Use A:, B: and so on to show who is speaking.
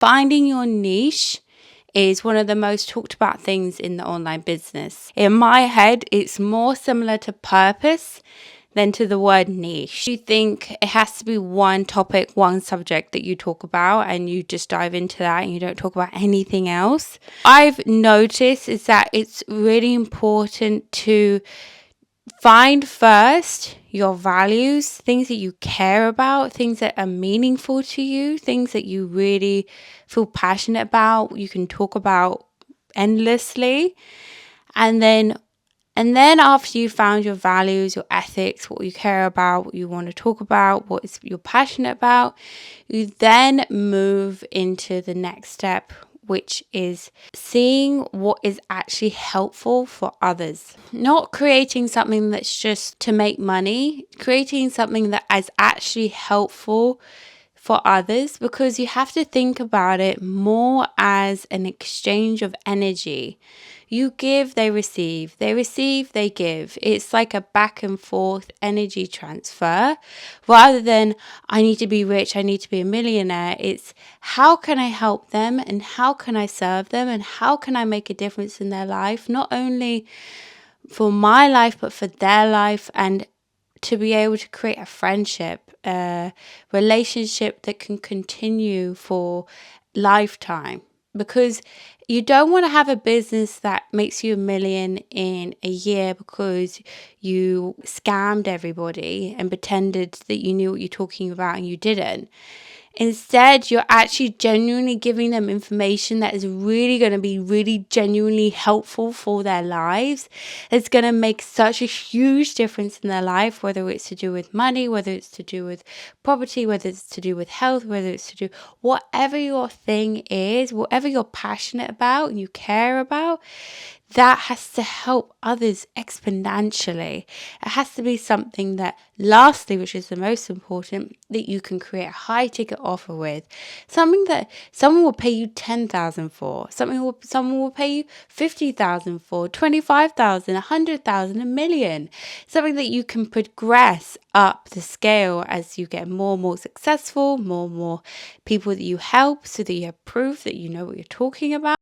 A: Finding your niche is one of the most talked about things in the online business. In my head, it's more similar to purpose than to the word niche. You think it has to be one topic, one subject that you talk about, and you just dive into that and you don't talk about anything else. I've noticed is that it's really important to find first your values, things that you care about, things that are meaningful to you, things that you really feel passionate about, you can talk about endlessly. And then after you found your values, your ethics, what you care about, what you want to talk about, you're passionate about, you then move into the next step, which is seeing what is actually helpful for others. Not creating something that's just to make money, creating something that is actually helpful for others, because you have to think about it more as an exchange of energy. You give, they receive. They receive, they give. It's like a back and forth energy transfer rather than I need to be rich, I need to be a millionaire. It's how can I help them and how can I serve them and how can I make a difference in their life, not only for my life but for their life, and to be able to create a friendship, a relationship that can continue for lifetime. Because you don't want to have a business that makes you $1 million in a year because you scammed everybody and pretended that you knew what you're talking about and you didn't. Instead, you're actually genuinely giving them information that is really going to be really genuinely helpful for their lives. It's going to make such a huge difference in their life, whether it's to do with money, whether it's to do with property, whether it's to do with health, whether it's to do whatever your thing is, whatever you're passionate about and you care about. That has to help others exponentially. It has to be something that, lastly, which is the most important, that you can create a high ticket offer with. Something that someone will pay you $10,000 for. Someone will pay you $50,000 for, $25,000, $100,000, $1 million. Something that you can progress up the scale as you get more and more successful, more and more people that you help, so that you have proof that you know what you're talking about.